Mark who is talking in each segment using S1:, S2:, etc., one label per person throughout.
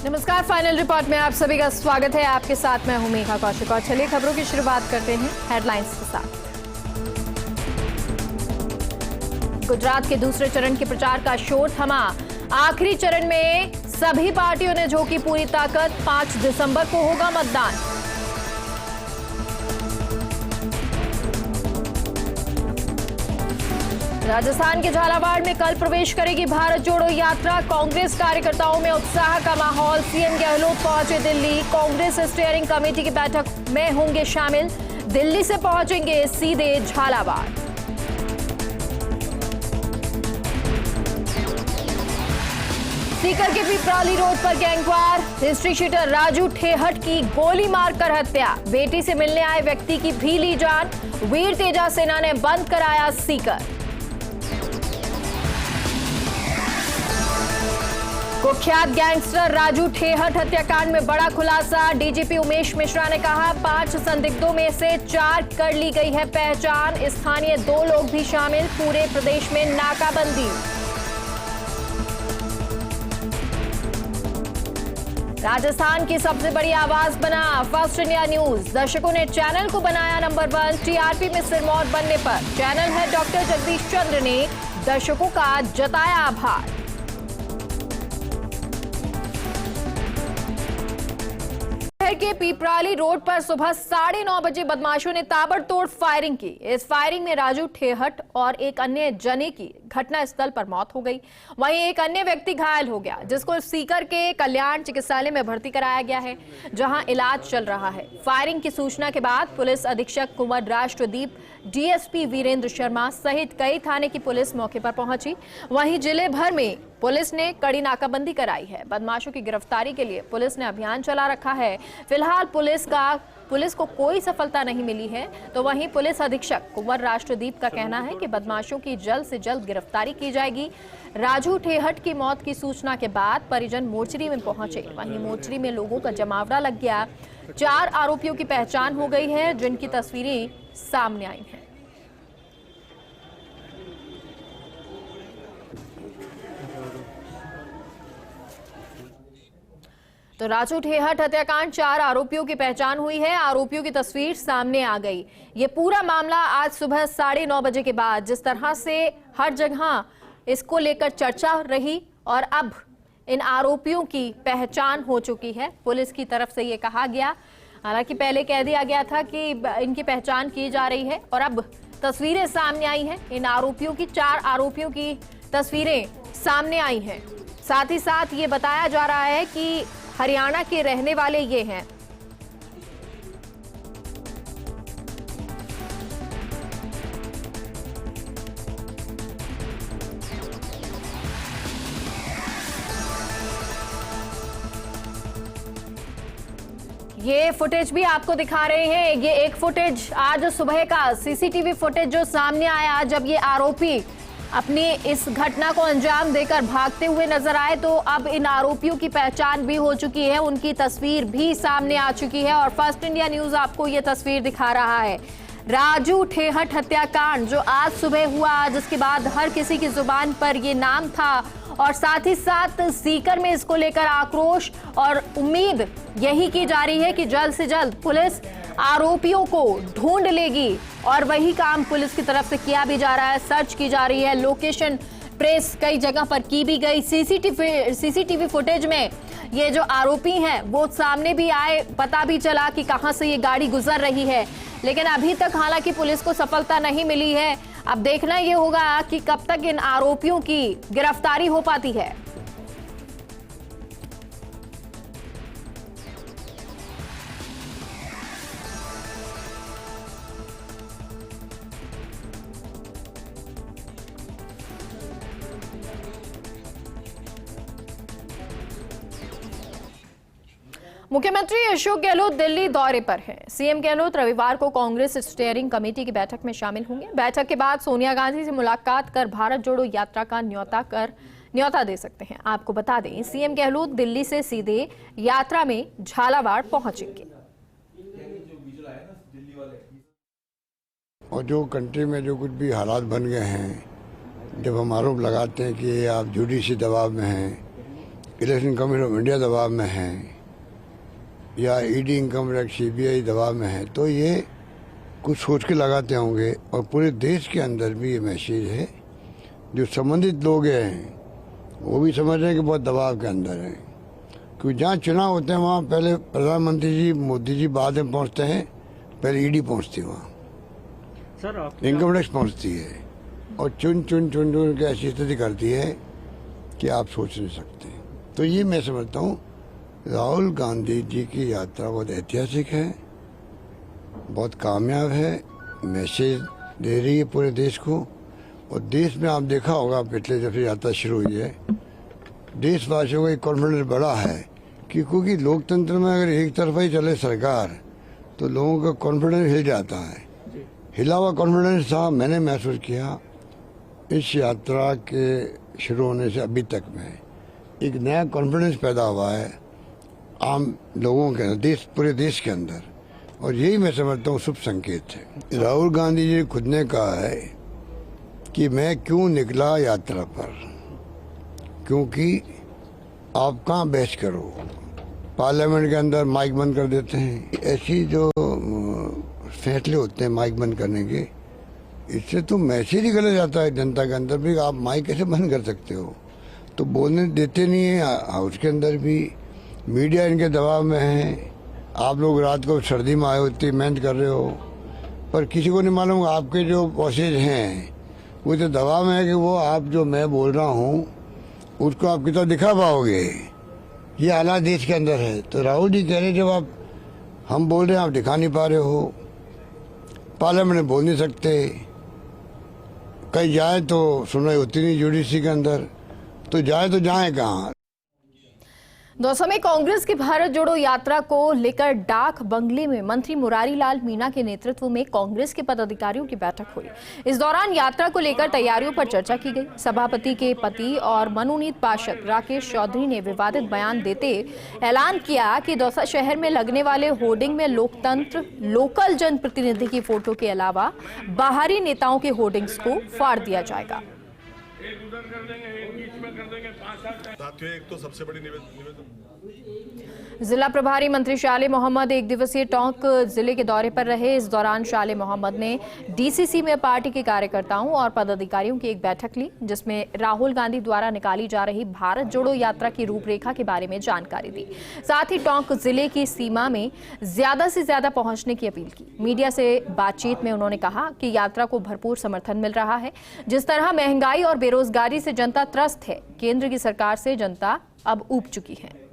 S1: नमस्कार, final report में आप सभी का स्वागत है। आपके साथ मैं हूं मेघा कौशिक और चलिए खबरों की शुरुआत करते हैं हेडलाइंस के साथ। गुजरात के दूसरे चरण के प्रचार का शोर थमा। आखिरी चरण में सभी पार्टियों ने झोंकी पूरी ताकत। 5 दिसंबर को होगा मतदान। राजस्थान के झालावाड़ में कल प्रवेश करेगी भारत जोड़ो यात्रा। कांग्रेस कार्यकर्ताओं में उत्साह का माहौल। सीएम गहलोत पहुंचे दिल्ली। कांग्रेस स्टीयरिंग कमेटी की बैठक में होंगे शामिल। दिल्ली से पहुंचेंगे सीधे झालावाड़। सीकर के पिपराली रोड पर gang war. History sheeter Raju Thehat की गोली मारकर हत्या। बेटी से मिलने आए व्यक्ति की भी ली जान। वीर तेजा सेना ने बंद कराया सीकर। कुख्यात गैंगस्टर राजू ठेहट हत्याकांड में बड़ा खुलासा। डीजीपी उमेश मिश्रा ने कहा 5 संदिग्धों में से 4 कर ली गई है पहचान। स्थानीय 2 लोग भी शामिल। पूरे प्रदेश में नाकाबंदी। राजस्थान की सबसे बड़ी आवाज बना फर्स्ट इंडिया न्यूज। दर्शकों ने चैनल को बनाया नंबर 1। टीआरपी में सिरमौर बनने पर चैनल हेड डॉक्टर जगदीश चंद्र ने दर्शकों का जताया आभार। शहर के पिपराली रोड पर सुबह 9:30 बजे बदमाशों ने ताबड़तोड़ फायरिंग की। इस फायरिंग में राजू ठेहट और एक अन्य जने की घटनास्थल पर मौत हो गई। वहीं एक अन्य व्यक्ति घायल हो गया, जिसको सीकर के कल्याण चिकित्सालय में भर्ती कराया गया है, जहां इलाज चल रहा है। फायरिंग की सूचना के बाद पुलिस अधीक्षक कुंवर राष्ट्रदीप, डीएसपी वीरेंद्र शर्मा सहित कई थाने की पुलिस मौके पर पहुंची। वहीं जिले भर में पुलिस ने कड़ी नाकाबंदी कराई है। बदमाशों की गिरफ्तारी के लिए पुलिस ने अभियान चला रखा है। फिलहाल पुलिस को कोई सफलता नहीं मिली है। तो वहीं पुलिस अधीक्षक कुंवर राष्ट्रदीप का कहना है कि बदमाशों की जल्द से जल्द गिरफ्तारी की जाएगी। राजू ठेहट की मौत की सूचना के बाद परिजन मोर्चरी में पहुंचे। वहीं मोर्चरी में लोगों का जमावड़ा लग गया। 4 आरोपियों की पहचान हो गई है, जिनकी तस्वीरें सामने आई हैं। तो राजू ठेहट हत्याकांड 4 आरोपियों की पहचान हुई है। आरोपियों की तस्वीर सामने आ गई। ये पूरा मामला आज सुबह 9:30 बजे के बाद जिस तरह से हर जगह इसको लेकर चर्चा रही और अब इन आरोपियों की पहचान हो चुकी है। पुलिस की तरफ से ये कहा गया, हालांकि पहले कह दिया गया था कि इनकी पहचान की जा रही है और अब तस्वीरें सामने आई हैं। इन आरोपियों की 4 आरोपियों की तस्वीरें सामने आई हैं। साथ ही साथ ये बताया जा रहा है कि हरियाणा के रहने वाले ये हैं। ये फुटेज भी आपको दिखा रहे हैं। ये एक फुटेज आज सुबह का सीसीटीवी फुटेज जो सामने आया, जब ये आरोपी अपनी इस घटना को अंजाम देकर भागते हुए नजर आए, तो अब इन आरोपियों की पहचान भी हो चुकी है। उनकी तस्वीर भी सामने आ चुकी है और फर्स्ट इंडिया न्यूज आपको ये तस्वीर दिखा रहा है। राजू ठेहट हत्याकांड जो आज सुबह हुआ, जिसके बाद हर किसी की जुबान पर ये नाम था और साथ ही साथ सीकर में इसको लेकर आक्रोश और उम्मीद यही की जा रही है कि जल्द से जल्द पुलिस आरोपियों को ढूंढ लेगी और वही काम पुलिस की तरफ से किया भी जा रहा है। सर्च की जा रही है, लोकेशन ट्रेस कई जगह पर की भी गई। सीसीटीवी फुटेज में ये जो आरोपी हैं वो सामने भी आए, पता भी चला कि कहां से ये गाड़ी गुजर रही है, लेकिन अभी तक हालांकि पुलिस को सफलता नहीं मिली है। अब देखना ये होगा कि कब तक इन आरोपियों की गिरफ्तारी हो पाती है। मुख्यमंत्री अशोक गहलोत दिल्ली दौरे पर हैं। सीएम गहलोत रविवार को कांग्रेस स्टीयरिंग कमेटी की बैठक में शामिल होंगे। बैठक के बाद सोनिया गांधी से मुलाकात कर भारत जोड़ो यात्रा का न्योता दे सकते हैं। आपको बता दें, सीएम गहलोत दिल्ली से सीधे यात्रा में झालावाड़ पहुंचेंगे।
S2: और जो कंट्री में जो कुछ भी हालात बन गए हैं, जब हम आरोप लगाते हैं कि आप जुडिशरी दबाव में हैं, इलेक्शन कमीशन ऑफ इंडिया दबाव में है या ईडी इनकम टैक्स सीबीआई दबाव में है, तो ये कुछ सोच के लगाते होंगे। और पूरे देश के अंदर भी ये मैसेज है, जो संबंधित लोग हैं वो भी समझ रहे हैं कि बहुत दबाव के अंदर है। क्योंकि जहाँ चुनाव होते हैं वहाँ पहले प्रधानमंत्री जी, मोदी जी बाद में पहुँचते हैं, पहले ईडी पहुँचती है, वहाँ
S3: सर
S2: इनकम टैक्स पहुँचती है और चुन के ऐसी स्थिति करती है कि आप सोच नहीं सकते। तो ये मैं समझता हूँ राहुल गांधी जी की यात्रा बहुत ऐतिहासिक है, बहुत कामयाब है, मैसेज दे रही है पूरे देश को। और देश में आप देखा होगा पिछले जब से यात्रा शुरू हुई है, देशवासियों का एक कॉन्फिडेंस बड़ा है कि क्योंकि लोकतंत्र में अगर एक तरफा ही चले सरकार तो लोगों का कॉन्फिडेंस हिल जाता है। हिला हुआ कॉन्फिडेंस था, मैंने महसूस किया इस यात्रा के शुरू होने से अभी तक में एक नया कॉन्फिडेंस पैदा हुआ है आम लोगों के अंदर, पूरे देश के अंदर। और यही मैं समझता हूँ शुभ संकेत है। राहुल गांधी जी खुद ने कहा है कि मैं क्यों निकला यात्रा पर, क्योंकि आप कहाँ बहस करो, पार्लियामेंट के अंदर माइक बंद कर देते हैं। ऐसी जो फैसले होते हैं माइक बंद करने के, इससे तो मैसेज ही गलत जाता है जनता के अंदर भी, आप माइक कैसे बंद कर सकते हो। तो बोलने देते नहीं है, हाउस के अंदर भी मीडिया इनके दबाव में है। आप लोग रात को सर्दी में आए हो, इतनी मेहनत कर रहे हो, पर किसी को नहीं मालूम आपके जो बॉसेज हैं वो तो दबाव में है कि वो आप जो मैं बोल रहा हूँ उसको आप कितना दिखा पाओगे। ये हालात देश के अंदर है। तो राहुल जी कह रहे जब आप हम बोल रहे हैं आप दिखा नहीं पा रहे हो, पार्लियामेंट में बोल नहीं सकते, कहीं जाए तो सुनवाई होती नहीं जुडिशरी के अंदर, तो जाए कहाँ।
S1: दोस्तों में कांग्रेस की भारत जोड़ो यात्रा को लेकर डाक बंगले में मंत्री मुरारी लाल मीणा के नेतृत्व में कांग्रेस के पदाधिकारियों की बैठक हुई। इस दौरान यात्रा को लेकर तैयारियों पर चर्चा की गई। सभापति के पति और मनोनीत पार्षद राकेश चौधरी ने विवादित बयान देते ऐलान किया कि दौसा शहर में लगने वाले होर्डिंग में लोकतंत्र, लोकल जनप्रतिनिधि की फोटो के अलावा बाहरी नेताओं के होर्डिंग्स को फाड़ दिया जाएगा।
S4: साथियों, एक तो सबसे बड़ी निवेदन
S1: जिला प्रभारी मंत्री शाले मोहम्मद एक दिवसीय टोंक जिले के दौरे पर रहे। इस दौरान शाले मोहम्मद ने डीसीसी में पार्टी के कार्यकर्ताओं और पदाधिकारियों की एक बैठक ली, जिसमें राहुल गांधी द्वारा निकाली जा रही भारत जोड़ो यात्रा की रूपरेखा के बारे में जानकारी दी। साथ ही टोंक जिले की सीमा में ज्यादा से ज्यादा पहुंचने की अपील की। मीडिया से बातचीत में उन्होंने कहा कि यात्रा को भरपूर समर्थन मिल रहा है। जिस तरह महंगाई और बेरोजगारी से जनता त्रस्त है, केंद्र की सरकार से जनता अब ऊब चुकी है।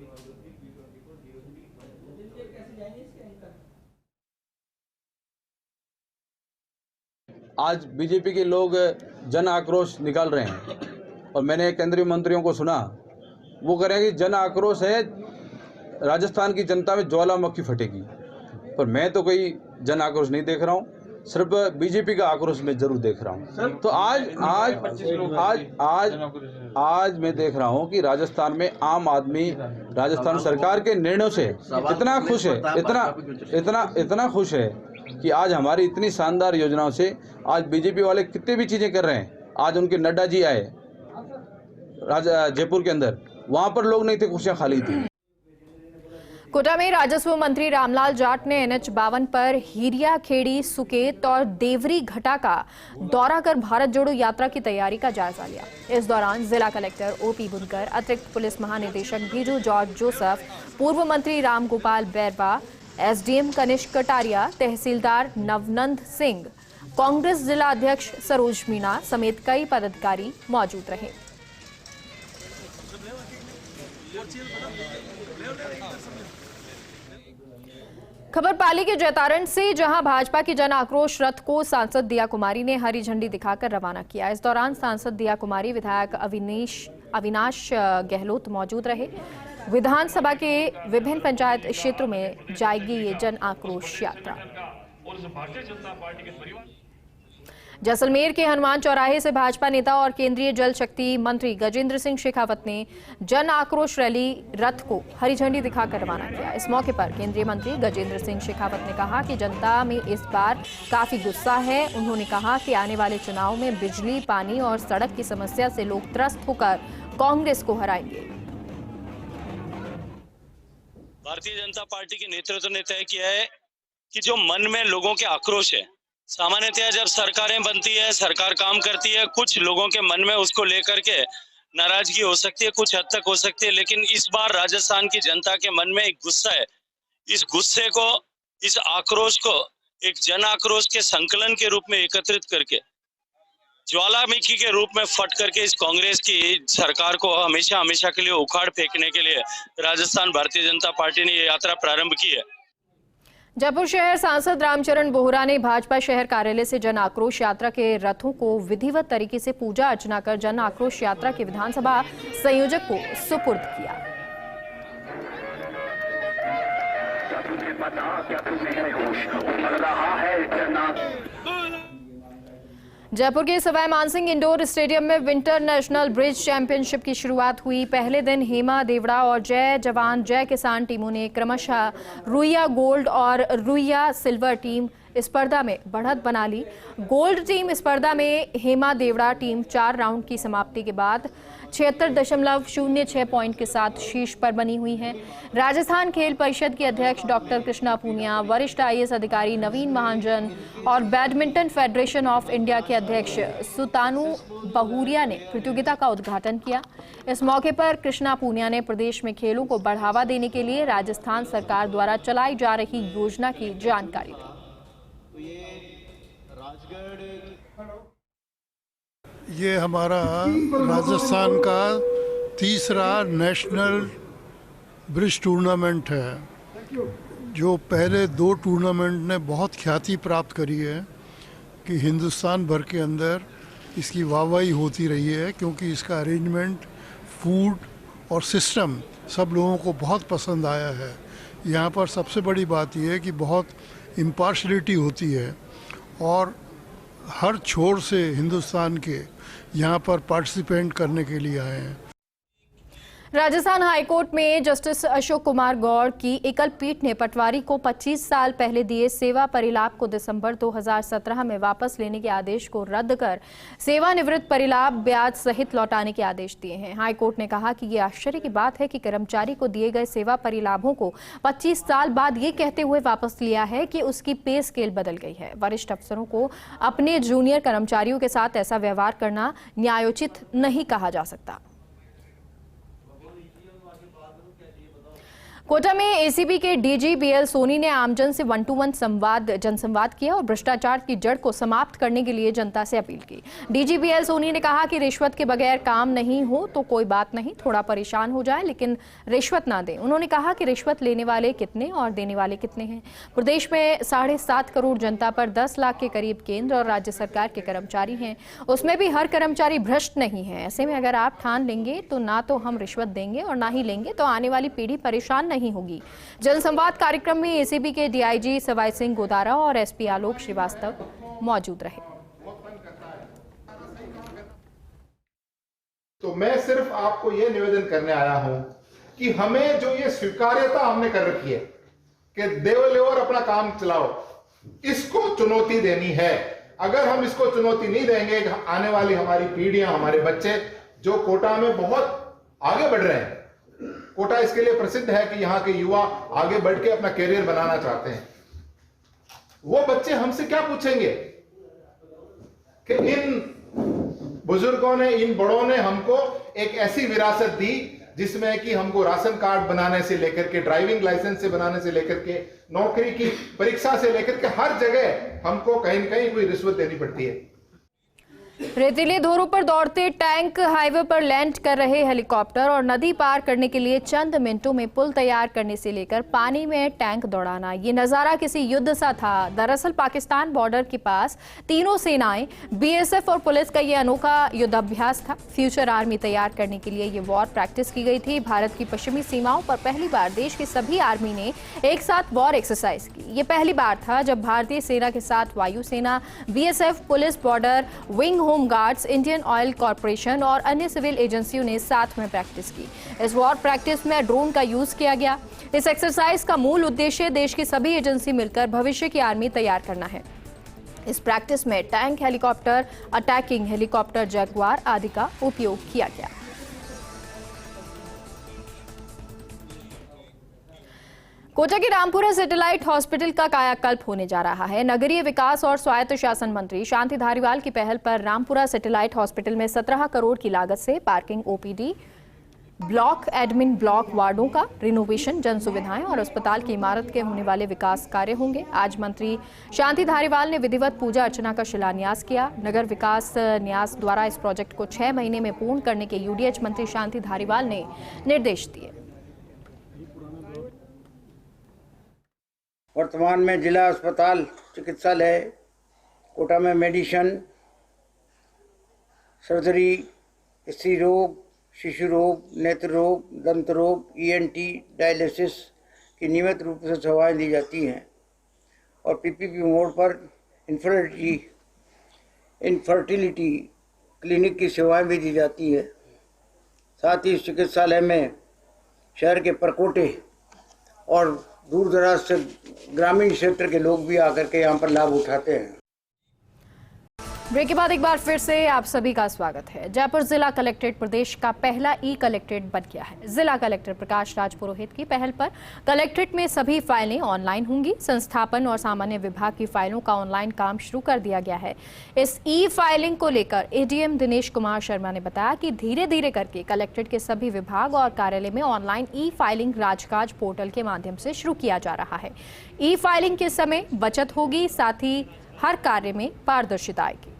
S5: आज बीजेपी के लोग जन आक्रोश निकाल रहे हैं और मैंने केंद्रीय मंत्रियों को सुना, वो कह रहे हैं कि जन आक्रोश है, राजस्थान की जनता में ज्वालामुखी फटेगी। पर मैं तो कोई जन आक्रोश नहीं देख रहा हूँ, सिर्फ बीजेपी का आक्रोश मैं जरूर देख रहा हूँ। तो आज मैं देख रहा हूँ कि राजस्थान में आम आदमी राजस्थान सरकार के निर्णयों से इतना खुश है, इतना खुश है कि आज हमारी इतनी शानदार योजनाओं से आज बीजेपी वाले कितनी भी चीजें कर रहे हैं। आज उनके नड्डा जी आए जयपुर के अंदर, वहां पर लोग नहीं थे, कुर्सियां खाली थी।
S1: कोटा में राजस्व मंत्री रामलाल जाट ने NH-52 पर हीरिया खेड़ी, सुकेत और देवरी घाटा का दौरा कर भारत जोड़ो यात्रा की तैयारी का जायजा लिया। इस दौरान जिला कलेक्टर OP बुनकर, अतिरिक्त पुलिस महानिदेशक बीजू जॉर्ज जोसेफ, पूर्व मंत्री राम गोपाल बैरवा, SDM कनिष्क कटारिया, तहसीलदार नवनंद सिंह, कांग्रेस जिला अध्यक्ष सरोज मीणा समेत कई पदाधिकारी मौजूद रहे। खबर पाली के जैतारण से, जहां भाजपा की जन आक्रोश रथ को सांसद दिया कुमारी ने हरी झंडी दिखाकर रवाना किया। इस दौरान सांसद दिया कुमारी, विधायक अविनाश गहलोत मौजूद रहे। विधानसभा के विभिन्न पंचायत क्षेत्रों में जाएगी ये जन आक्रोश यात्रा। जैसलमेर के हनुमान चौराहे से भाजपा नेता और केंद्रीय जल शक्ति मंत्री गजेंद्र सिंह शेखावत ने जन आक्रोश रैली रथ को हरी झंडी दिखाकर रवाना किया। इस मौके पर केंद्रीय मंत्री गजेंद्र सिंह शेखावत ने कहा कि जनता में इस बार काफी गुस्सा है। उन्होंने कहा कि आने वाले चुनाव में बिजली, पानी और सड़क की समस्या से लोग त्रस्त होकर कांग्रेस को हराएंगे।
S6: भारतीय जनता पार्टी के नेतृत्व ने तय किया है कि जो मन में लोगों के आक्रोश है, सामान्यतः जब सरकारें बनती है, सरकार काम करती है, कुछ लोगों के मन में उसको लेकर के नाराजगी हो सकती है, कुछ हद तक हो सकती है, लेकिन इस बार राजस्थान की जनता के मन में एक गुस्सा है। इस गुस्से को, इस आक्रोश को एक जन आक्रोश के संकलन के रूप में एकत्रित करके, ज्वालामुखी के रूप में फट करके इस कांग्रेस की सरकार को हमेशा हमेशा के लिए उखाड़ फेंकने के लिए राजस्थान भारतीय जनता पार्टी ने ये यात्रा प्रारंभ की है।
S1: जयपुर शहर सांसद रामचरण बोहरा ने भाजपा शहर कार्यालय से जन आक्रोश यात्रा के रथों को विधिवत तरीके से पूजा अर्चना कर जन आक्रोश यात्रा के विधानसभा संयोजक को सुपुर्द किया। जयपुर के सवाई मानसिंह इंडोर स्टेडियम में विंटर नेशनल ब्रिज चैंपियनशिप की शुरुआत हुई। पहले दिन हेमा देवड़ा और जय जवान जय किसान टीमों ने क्रमशः रुइया गोल्ड और रुइया सिल्वर टीम स्पर्धा में बढ़त बना ली। गोल्ड टीम स्पर्धा में हेमा देवड़ा टीम 4 राउंड की समाप्ति के बाद 76.06 पॉइंट के साथ शीर्ष पर बनी हुई है। राजस्थान खेल परिषद के अध्यक्ष डॉक्टर कृष्णा पूनिया, वरिष्ठ IAS अधिकारी नवीन महाजन और बैडमिंटन फेडरेशन ऑफ इंडिया के अध्यक्ष सुतानु बहुरिया ने प्रतियोगिता का उद्घाटन किया। इस मौके पर कृष्णा पूनिया ने प्रदेश में खेलों को बढ़ावा देने के लिए राजस्थान सरकार द्वारा चलाई जा रही योजना की जानकारी दी।
S7: ये हमारा राजस्थान का तीसरा नेशनल ब्रिज टूर्नामेंट है। जो पहले 2 टूर्नामेंट ने बहुत ख्याति प्राप्त करी है कि हिंदुस्तान भर के अंदर इसकी वाहवाही होती रही है, क्योंकि इसका अरेंजमेंट, फूड और सिस्टम सब लोगों को बहुत पसंद आया है। यहाँ पर सबसे बड़ी बात यह है कि बहुत इम्पार्शलिटी होती है और हर छोर से हिंदुस्तान के यहाँ पर पार्टिसिपेंट करने के लिए आए हैं।
S1: राजस्थान हाईकोर्ट में जस्टिस अशोक कुमार गौड़ की एकल पीठ ने पटवारी को 25 साल पहले दिए सेवा परिलाभ को दिसंबर 2017 में वापस लेने के आदेश को रद्द कर सेवानिवृत्त परिलाभ ब्याज सहित लौटाने के आदेश दिए हैं। हाईकोर्ट ने कहा कि ये आश्चर्य की बात है कि कर्मचारी को दिए गए सेवा परिलाभों को 25 साल बाद ये कहते हुए वापस लिया है कि उसकी पे स्केल बदल गई है। वरिष्ठ अफसरों को अपने जूनियर कर्मचारियों के साथ ऐसा व्यवहार करना न्यायोचित नहीं कहा जा सकता। कोटा में ACB के DG BL सोनी ने आमजन से 1-to-1 जनसंवाद किया और भ्रष्टाचार की जड़ को समाप्त करने के लिए जनता से अपील की। DG BL सोनी ने कहा कि रिश्वत के बगैर काम नहीं हो तो कोई बात नहीं, थोड़ा परेशान हो जाए लेकिन रिश्वत ना दें। उन्होंने कहा कि रिश्वत लेने वाले कितने और देने वाले कितने हैं। प्रदेश में 7.5 करोड़ जनता पर 10 लाख के करीब केंद्र और राज्य सरकार के कर्मचारी हैं, उसमें भी हर कर्मचारी भ्रष्ट नहीं है। ऐसे में अगर आप ठान लेंगे तो ना तो हम रिश्वत देंगे और ना ही लेंगे तो आने वाली पीढ़ी परेशान नहीं होगी। जनसंवाद कार्यक्रम में ACB के DIG सवाई सिंह गोदारा और SP आलोक श्रीवास्तव मौजूद रहे।
S8: तो मैं सिर्फ आपको यह निवेदन करने आया हूं कि हमें जो ये स्वीकार्यता हमने कर रखी है कि देवलेवर अपना काम चलाओ, इसको चुनौती देनी है। अगर हम इसको चुनौती नहीं देंगे, आने वाली हमारी पीढ़ियां, हमारे बच्चे जो कोटा में बहुत आगे बढ़ रहे हैं, कोटा इसके लिए प्रसिद्ध है कि यहाँ के युवा आगे बढ़ के अपना कैरियर बनाना चाहते हैं, वो बच्चे हमसे क्या पूछेंगे कि इन बुजुर्गों ने, इन बड़ों ने हमको एक ऐसी विरासत दी जिसमें कि हमको राशन कार्ड बनाने से लेकर के, ड्राइविंग लाइसेंस से बनाने से लेकर के, नौकरी की परीक्षा से लेकर के हर जगह हमको कहीं न कहीं कोई रिश्वत देनी पड़ती है।
S1: रेतीले धोरों पर दौड़ते टैंक, हाईवे पर लैंड कर रहे हेलीकॉप्टर और नदी पार करने के लिए चंद मिनटों में पुल तैयार करने से लेकर पानी में टैंक दौड़ाना, ये नजारा किसी युद्ध सा था। दरअसल पाकिस्तान बॉर्डर के पास तीनों सेनाएं, BSF और पुलिस का ये अनोखा युद्धाभ्यास था। फ्यूचर आर्मी तैयार करने के लिए ये वॉर प्रैक्टिस की गई थी। भारत की पश्चिमी सीमाओं पर पहली बार देश की सभी आर्मी ने एक साथ वॉर एक्सरसाइज की। ये पहली बार था जब भारतीय सेना के साथ वायुसेना, BSF, police, border, wing, home guards, Indian oil corporation और अन्य सिविल एजेंसियों ने साथ में प्रैक्टिस की। इस वॉर प्रैक्टिस में ड्रोन का यूज किया गया। इस एक्सरसाइज का मूल उद्देश्य देश की सभी एजेंसी मिलकर भविष्य की आर्मी तैयार करना है। इस प्रैक्टिस में tank, helicopter, attacking helicopter, Jaguar आदि का उपयोग किया गया। कोटा के रामपुरा सैटेलाइट हॉस्पिटल का कायाकल्प होने जा रहा है। नगरीय विकास और स्वायत्त शासन मंत्री शांति धारीवाल की पहल पर रामपुरा सैटेलाइट हॉस्पिटल में 17 करोड़ की लागत से parking, OPD, block admin block वार्डों का रिनोवेशन, जन सुविधाएं और अस्पताल की इमारत के होने वाले विकास कार्य होंगे। आज मंत्री शांति धारीवाल ने विधिवत पूजा अर्चना का शिलान्यास किया। नगर विकास न्यास द्वारा इस प्रोजेक्ट को 6 महीने में पूर्ण करने के यूडीएच मंत्री शांति धारीवाल ने निर्देश दिए।
S9: वर्तमान में जिला अस्पताल चिकित्सालय कोटा में मेडिसिन, सर्जरी, स्त्री रोग, शिशु रोग, नेत्र रोग, दंत रोग, ईएनटी, डायलिसिस की नियमित रूप से सेवाएं दी जाती हैं और पीपीपी मोड पर इनफर्टिलिटी क्लिनिक की सेवाएं भी दी जाती है। साथ ही इस चिकित्सालय में शहर के परकोटे और दूर दराज से ग्रामीण क्षेत्र के लोग भी आकर के यहाँ पर लाभ उठाते हैं।
S1: ब्रेक के बाद एक बार फिर से आप सभी का स्वागत है। जयपुर जिला कलेक्ट्रेट प्रदेश का पहला ई कलेक्ट्रेट बन गया है। जिला कलेक्टर प्रकाश राज पुरोहित की पहल पर कलेक्ट्रेट में सभी फाइलें ऑनलाइन होंगी। संस्थापन और सामान्य विभाग की फाइलों का ऑनलाइन काम शुरू कर दिया गया है। इस ई फाइलिंग को लेकर एडीएम दिनेश कुमार शर्मा ने बताया कि धीरे धीरे करके कलेक्ट्रेट के सभी विभाग और कार्यालय में ऑनलाइन ई फाइलिंग राजकाज पोर्टल के माध्यम से शुरू किया जा रहा है। ई फाइलिंग के समय बचत होगी, साथ ही हर कार्य में पारदर्शिता आएगी।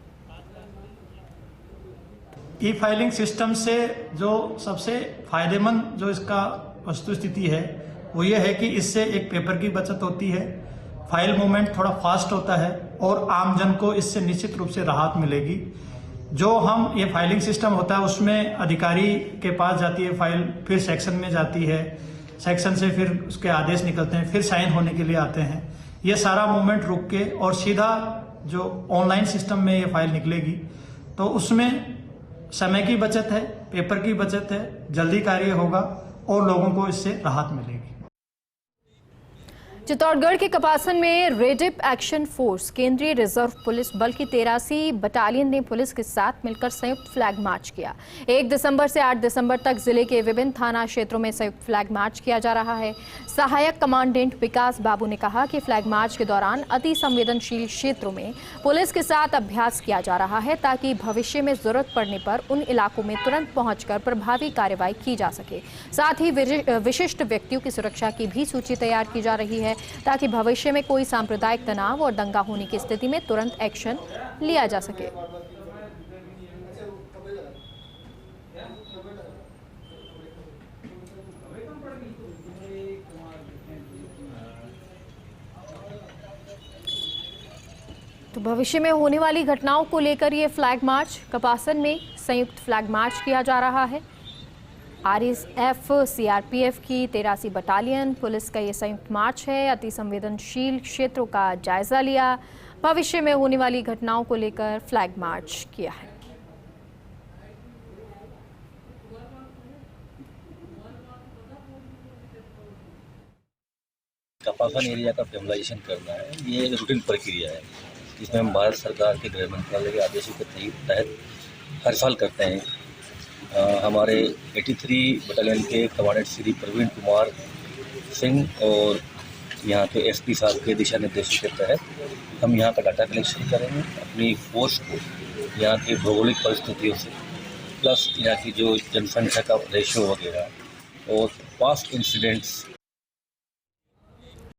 S3: ई फाइलिंग सिस्टम से जो सबसे फायदेमंद जो इसका वस्तुस्थिति है वो ये है कि इससे एक पेपर की बचत होती है, फाइल मूवमेंट थोड़ा फास्ट होता है और आमजन को इससे निश्चित रूप से राहत मिलेगी। जो हम ये फाइलिंग सिस्टम होता है उसमें अधिकारी के पास जाती है फाइल, फिर सेक्शन में जाती है, सेक्शन से फिर उसके आदेश निकलते हैं, फिर साइन होने के लिए आते हैं। ये सारा मूवमेंट रुक के और सीधा जो ऑनलाइन सिस्टम में ये फाइल निकलेगी तो उसमें समय की बचत है, पेपर की बचत है, जल्दी कार्य होगा और लोगों को इससे राहत मिलेगी।
S1: चित्तौड़गढ़ के कपासन में रेडिप एक्शन फोर्स केंद्रीय रिजर्व पुलिस बल की 83 बटालियन ने पुलिस के साथ मिलकर संयुक्त फ्लैग मार्च किया। 1 दिसंबर से 8 दिसंबर तक जिले के विभिन्न थाना क्षेत्रों में संयुक्त फ्लैग मार्च किया जा रहा है। सहायक कमांडेंट विकास बाबू ने कहा कि फ्लैग मार्च के दौरान अति संवेदनशील क्षेत्रों में पुलिस के साथ अभ्यास किया जा रहा है ताकि भविष्य में जरूरत पड़ने पर उन इलाकों में तुरंत पहुंचकर प्रभावी कार्रवाई की जा सके। साथ ही विशिष्ट व्यक्तियों की सुरक्षा की भी सूची तैयार की जा रही है ताकि भविष्य में कोई सांप्रदायिक तनाव और दंगा होने की स्थिति में तुरंत एक्शन लिया जा सके। तो भविष्य में होने वाली घटनाओं को लेकर ये फ्लैग मार्च कपासन में संयुक्त फ्लैग मार्च किया जा रहा है। आरएसएफ, सीआरपीएफ की 83 बटालियन पुलिस का ये संयुक्त मार्च है। अति संवेदनशील क्षेत्रों का जायजा लिया, भविष्य में होने वाली घटनाओं को लेकर फ्लैग मार्च किया है।
S10: कपासन एरिया का फेमलाइजेशन करना है, ये एक रूटीन प्रक्रिया है जिसमें हम भारत सरकार के गृह मंत्रालय के आदेशों के तहत हर साल करते हैं। हमारे 83 बटालियन के कमांडेंट श्री प्रवीण कुमार सिंह और यहाँ के एसपी साहब के दिशा निर्देशों के तहत हम यहाँ का डाटा कलेक्शन करेंगे। अपनी फोर्स को यहाँ की भौगोलिक परिस्थितियों से प्लस यहाँ की जो जनसंख्या का रेशियो वगैरह और पास्ट इंसिडेंट्स